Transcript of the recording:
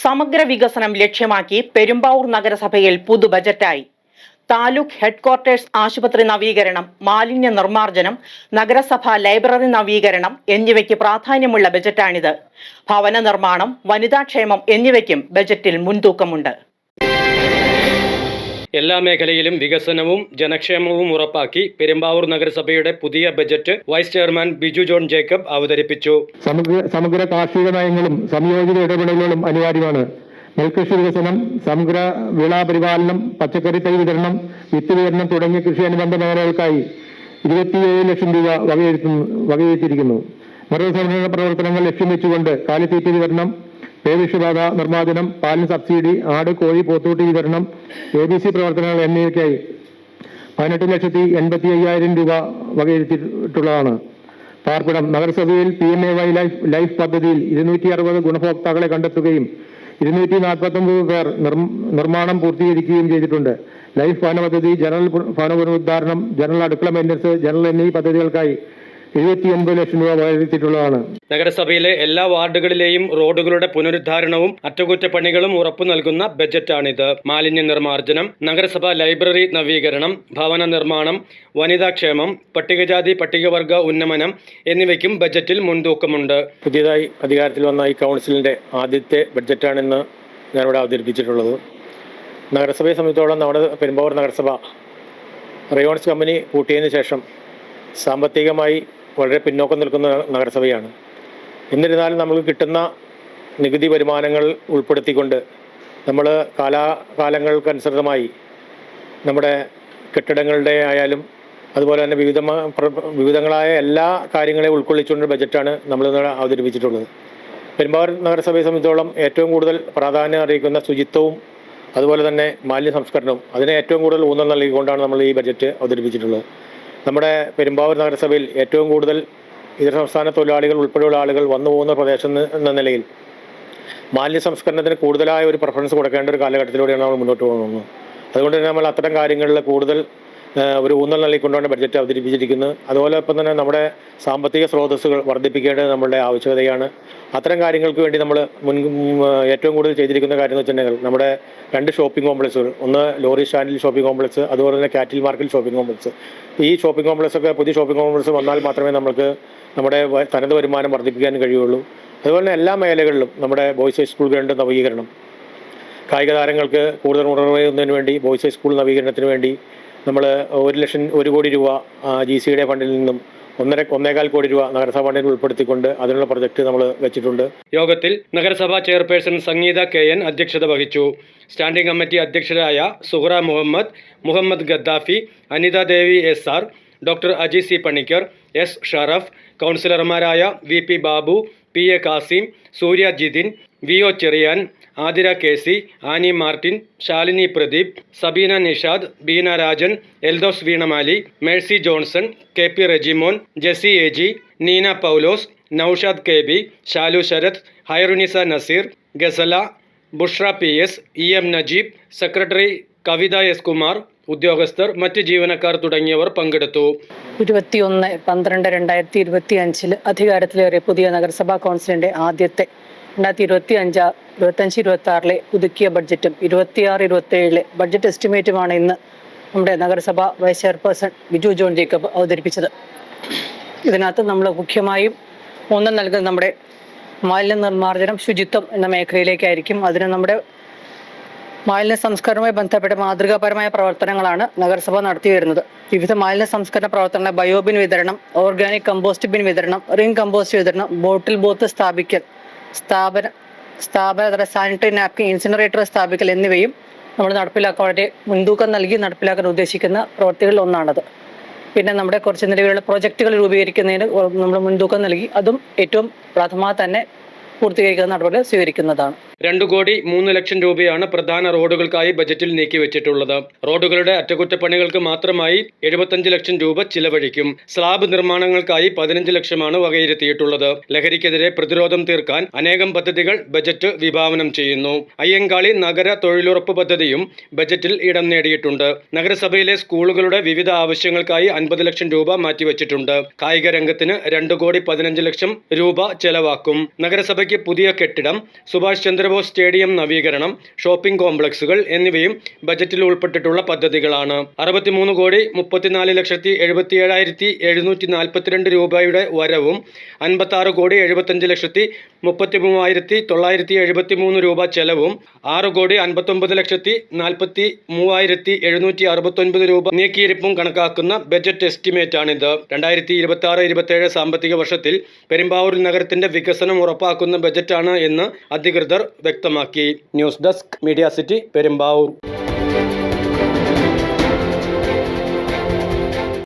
സമഗ്ര വികസനം ലക്ഷ്യമാക്കി പെരുമ്പാവൂർ നഗരസഭയിൽ പുതു ബജറ്റായി. താലൂക്ക് ഹെഡ്ക്വാർട്ടേഴ്സ് ആശുപത്രി നവീകരണം, മാലിന്യ നിർമ്മാർജ്ജനം, നഗരസഭ ലൈബ്രറി നവീകരണം എന്നിവയ്ക്ക് പ്രാധാന്യമുള്ള ബജറ്റാണിത്. ഭവന നിർമ്മാണം, വനിതാക്ഷേമം എന്നിവയ്ക്കും ബജറ്റിൽ മുൻതൂക്കമുണ്ട്. എല്ലാ മേഖലയിലും വികസനവും ജനക്ഷേമവും ഉറപ്പാക്കി പെരുമ്പാവൂർ നഗരസഭയുടെ പുതിയ budget vice chairman Biju John Jacob അവതരിപ്പിച്ചു. സമഗ്ര കാർഷിക നയങ്ങളും സംയോജിത ഇടപെടലുകളും അനിവാര്യമാണ്. നെൽകൃഷി വികസനം, സമഗ്ര വിള പരിപാലനം, പച്ചക്കറി തൈ വിതരണം, വിത്ത് വിതരണം തുടങ്ങിയ കൃഷി അനുബന്ധ മേഖലകൾക്കായി 27 ലക്ഷം രൂപ വകയിരുത്തിയിരിക്കുന്നു. മൃഗസംരക്ഷണ പ്രവർത്തനങ്ങൾ ലക്ഷ്യം വെച്ചുകൊണ്ട് കാലിത്തീറ്റ വിതരണം, പേവിഷബാധ നിർമ്മാർജ്ജനം, പാലിന് സബ്സിഡി, ആട്, കോഴി, പോത്തൂട്ടി വിതരണം, ABC പ്രവർത്തനങ്ങൾ എന്നിവയ്ക്കായി 18,85,000 രൂപ വകയിരുത്തിയിട്ടുള്ളതാണ്. പാർപ്പിടം, നഗരസഭയിൽ PMAY ലൈഫ് പദ്ധതിയിൽ 260 ഗുണഭോക്താക്കളെ കണ്ടെത്തുകയും 249 പേർ നിർമ്മാണം പൂർത്തീകരിക്കുകയും ചെയ്തിട്ടുണ്ട്. ലൈഫ് ഭവന പദ്ധതി, ജനറൽ ഭവന പുനരുദ്ധാരണം, ജനറൽ അടുക്കള മെയിൻ്റനൻസ്, ജനറൽ എന്നീ പദ്ധതികൾക്കായി 79 ലക്ഷം രൂപ വകയിരുത്തിയിട്ടുള്ളതാണ്. നഗരസഭയിലെ എല്ലാ വാർഡുകളിലെയും റോഡുകളുടെ പുനരുദ്ധാരണവും അറ്റകുറ്റപ്പണികളും ഉറപ്പു നൽകുന്ന ബജറ്റാണിത്. മാലിന്യ നിർമ്മാർജ്ജനം, നഗരസഭ ലൈബ്രറി നവീകരണം, ഭവന നിർമ്മാണം, വനിതാക്ഷേമം, പട്ടികജാതി പട്ടികവർഗ ഉന്നമനം എന്നിവയ്ക്കും ബജറ്റിൽ മുൻതൂക്കമുണ്ട്. പുതിയതായി അധികാരത്തിൽ വന്ന ഈ കൗൺസിലിൻ്റെ ആദ്യത്തെ ബഡ്ജറ്റാണിന്ന് ഞാനിവിടെ അവതരിപ്പിച്ചിട്ടുള്ളത്. നഗരസഭയെ സംബന്ധിച്ചോളം നമ്മുടെ പെരുമ്പാവൂർ നഗരസഭ റയോൺസ് കമ്പനി പൂട്ടിയതിന് ശേഷം സാമ്പത്തികമായി വളരെ പിന്നോക്കം നിൽക്കുന്ന നഗരസഭയാണ്. എന്നിരുന്നാലും നമുക്ക് കിട്ടുന്ന നികുതി വരുമാനങ്ങൾ ഉൾപ്പെടുത്തിക്കൊണ്ട് നമ്മൾ കാലാകാലങ്ങൾക്കനുസൃതമായി നമ്മുടെ കെട്ടിടങ്ങളുടെ ആയാലും അതുപോലെ തന്നെ വിവിധങ്ങളായ എല്ലാ കാര്യങ്ങളെയും ഉൾക്കൊള്ളിച്ചുകൊണ്ട് ബജറ്റാണ് നമ്മൾ അവതരിപ്പിച്ചിട്ടുള്ളത്. പെരുമ്പാവൂർ നഗരസഭയെ സംബന്ധിച്ചോളം ഏറ്റവും കൂടുതൽ പ്രാധാന്യം അറിയിക്കുന്ന ശുചിത്വവും അതുപോലെ തന്നെ മാലിന്യ സംസ്കരണവും, അതിനെ ഏറ്റവും കൂടുതൽ ഊന്നൽ നൽകിക്കൊണ്ടാണ് നമ്മൾ ഈ ബജറ്റ് അവതരിപ്പിച്ചിട്ടുള്ളത്. നമ്മുടെ പെരുമ്പാവൂർ നഗരസഭയിൽ ഏറ്റവും കൂടുതൽ ഇതര സംസ്ഥാന തൊഴിലാളികൾ ഉൾപ്പെടെയുള്ള ആളുകൾ വന്നു പോകുന്ന പ്രദേശം എന്ന നിലയിൽ മാലിന്യ സംസ്കരണത്തിന് കൂടുതലായ ഒരു പ്രിഫറൻസ് കൊടുക്കേണ്ട ഒരു കാലഘട്ടത്തിലൂടെയാണ് നമ്മൾ മുന്നോട്ട് പോകുന്നത്. അതുകൊണ്ട് തന്നെ നമ്മൾ അത്തരം കാര്യങ്ങളിൽ കൂടുതൽ ഒരു ഊന്നൽ നൽകിക്കൊണ്ടാണ് ബഡ്ജറ്റ് അവതരിപ്പിച്ചിരിക്കുന്നത്. അതുപോലെ ഇപ്പം തന്നെ നമ്മുടെ സാമ്പത്തിക സ്രോതസ്സുകൾ വർദ്ധിപ്പിക്കേണ്ടത് നമ്മളുടെ ആവശ്യകതയാണ്. അത്തരം കാര്യങ്ങൾക്ക് വേണ്ടി നമ്മൾ ഏറ്റവും കൂടുതൽ ചെയ്തിരിക്കുന്ന കാര്യം എന്ന് വെച്ചിട്ടുണ്ടെങ്കിൽ നമ്മുടെ 2 ഷോപ്പിംഗ് കോംപ്ലക്സുകൾ, ഒന്ന് ലോറി സ്റ്റാൻഡിൽ ഷോപ്പിംഗ് കോംപ്ലക്സ്, അതുപോലെ തന്നെ കാറ്റിൽ മാർക്കറ്റ് ഷോപ്പിംഗ് കോംപ്ലക്സ്. ഈ ഷോപ്പിംഗ് കോംപ്ലക്സൊക്കെ പുതിയ ഷോപ്പിംഗ് കോംപ്ലക്സ് വന്നാൽ മാത്രമേ നമുക്ക് നമ്മുടെ തനത് വരുമാനം വർദ്ധിപ്പിക്കാൻ കഴിയുള്ളൂ. അതുപോലെ തന്നെ എല്ലാ മേഖലകളിലും നമ്മുടെ ബോയ്സ് ഹൈസ്കൂൾ ഗ്രൗണ്ട് നവീകരണം, കായിക താരങ്ങൾക്ക് കൂടുതൽ ഉണർവുന്നതിന് വേണ്ടി ബോയ്സ് ഹൈസ്കൂൾ നവീകരണത്തിന് വേണ്ടി നമ്മൾ 1 കോടി രൂപ GCയുടെ ഫണ്ടിൽ നിന്നും 1.25 കോടി രൂപ നഗരസഭാ ഫണ്ടിൽ ഉൾപ്പെടുത്തിക്കൊണ്ട് അതിനുള്ള പ്രൊജക്ട് നമ്മൾ വെച്ചിട്ടുണ്ട്. യോഗത്തിൽ നഗരസഭാ ചെയർപേഴ്സൺ സംഗീത KN അധ്യക്ഷത വഹിച്ചു. സ്റ്റാൻഡിംഗ് കമ്മിറ്റി അധ്യക്ഷരായ Suhra Muhammad Gaddafi, Anitha Devi SR, doctor Aji C Panicker, S Sharaf, കൗൺസിലർമാരായ VP Babu, PA Kasim, Surya Jithin, VO Cherian, Athira KC, Annie Martin, Shalini Pradeep, Sabeena Nishad, Beena Rajan, Eldhose Veenamali, Mercy Johnson, KP Rejimon, Jessy AG, Neena Paulose, Noushad KB, Shalu Sharath, Hairunisa Nazeer, Gazala, Bushra PS, EM Najeeb, secretary Kavitha S Kumar, ഉദ്യോഗസ്ഥർ, മറ്റ് ജീവനക്കാർ തുടങ്ങിയവർ പങ്കെടുത്തു. 21/12/2025 അധികാരത്തിലേറിയ പുതിയ നഗരസഭാ കൗൺസിലിന്റെ ആദ്യത്തെ 2025-26 പുതുക്കിയ ബഡ്ജറ്റും 26-27 ബഡ്ജറ്റ് എസ്റ്റിമേറ്റുമാണ് ഇന്ന് നമ്മുടെ നഗരസഭ വൈസ് ചെയർപേഴ്സൺ ബിജു ജോൺ ജേക്കബ് അവതരിപ്പിച്ചത്. ഇതിനകത്ത് നമ്മൾ മുഖ്യമായും ഊന്നൽ നൽകുന്നത് നമ്മുടെ മാലിന്യ നിർമ്മാർജ്ജനം, ശുചിത്വം എന്ന മേഖലയിലേക്കായിരിക്കും. അതിന് നമ്മുടെ മാലിന്യ സംസ്കരണവുമായി ബന്ധപ്പെട്ട മാതൃകാപരമായ പ്രവർത്തനങ്ങളാണ് നഗരസഭ നടത്തി വരുന്നത്. വിവിധ മാലിന്യ സംസ്കരണ പ്രവർത്തനങ്ങൾ, ബയോബിൻ വിതരണം, ഓർഗാനിക് കമ്പോസ്റ്റ് ബിൻ വിതരണം, റിംഗ് കമ്പോസ്റ്റ് വിതരണം, ബോട്ടിൽ ബൂത്ത് സ്ഥാപിക്കൽ, സ്ഥാപനതല സാനിറ്ററി നാപ്കിൻ ഇൻസിനറേറ്റർ സ്ഥാപിക്കൽ എന്നിവയും നമ്മൾ നടപ്പിലാക്കാൻ വളരെ മുൻതൂക്കം നൽകി നടപ്പിലാക്കാൻ ഉദ്ദേശിക്കുന്ന പ്രവൃത്തികളിൽ ഒന്നാണത്. പിന്നെ നമ്മുടെ കുറച്ച് നിലവിലുള്ള പ്രോജക്റ്റുകൾ രൂപീകരിക്കുന്നതിന് നമ്മൾ മുൻതൂക്കം നൽകി അതും ഏറ്റവും പ്രഥമ തന്നെ പൂർത്തീകരിക്കുന്ന നടപടി സ്വീകരിക്കുന്നതാണ്. 2 കോടി 3 ലക്ഷം രൂപയാണ് പ്രധാന റോഡുകൾക്കായി ബജറ്റിൽ നീക്കിവെച്ചിട്ടുള്ളത്. റോഡുകളുടെ അറ്റകുറ്റപ്പണികൾക്ക് മാത്രമായി 75 ലക്ഷം രൂപ ചിലവഴിക്കും. സ്ലാബ് നിർമ്മാണങ്ങൾക്കായി 15 ലക്ഷമാണ് വകയിരുത്തിയിട്ടുള്ളത്. ലഹരിക്കെതിരെ പ്രതിരോധം തീർക്കാൻ അനേകം പദ്ധതികൾ ബജറ്റ് വിഭാവനം ചെയ്യുന്നു. അയ്യങ്കാളി നഗര തൊഴിലുറപ്പ് പദ്ധതിയും ബജറ്റിൽ ഇടം നേടിയിട്ടുണ്ട്. നഗരസഭയിലെ സ്കൂളുകളുടെ വിവിധ ആവശ്യങ്ങൾക്കായി 50 ലക്ഷം രൂപ മാറ്റിവെച്ചിട്ടുണ്ട്. കായിക രംഗത്തിന് 2 കോടി 15 ലക്ഷം രൂപ ചെലവാക്കും. നഗരസഭയ്ക്ക് പുതിയ കെട്ടിടം, സുഭാഷ് ചന്ദ്ര വോട്ടർവോ സ്റ്റേഡിയം നവീകരണം, ഷോപ്പിംഗ് കോംപ്ലക്സുകൾ എന്നിവയും ബജറ്റിൽ ഉൾപ്പെട്ടിട്ടുള്ള പദ്ധതികളാണ്. 63,34,77,742 രൂപയുടെ വരവും 56,75,33,973 രൂപ ചെലവും 6,59,43,769 രൂപ നീക്കിയിരിപ്പും കണക്കാക്കുന്ന ബജറ്റ് എസ്റ്റിമേറ്റാണിത്. 2026-27 സാമ്പത്തിക വർഷത്തിൽ പെരുമ്പാവൂർ നഗരത്തിന്റെ വികസനം ഉറപ്പാക്കുന്ന ബജറ്റാണ് എന്ന് അധികൃതർ വ്യക്തമാക്കി. News desk, media city, Perumbavoor.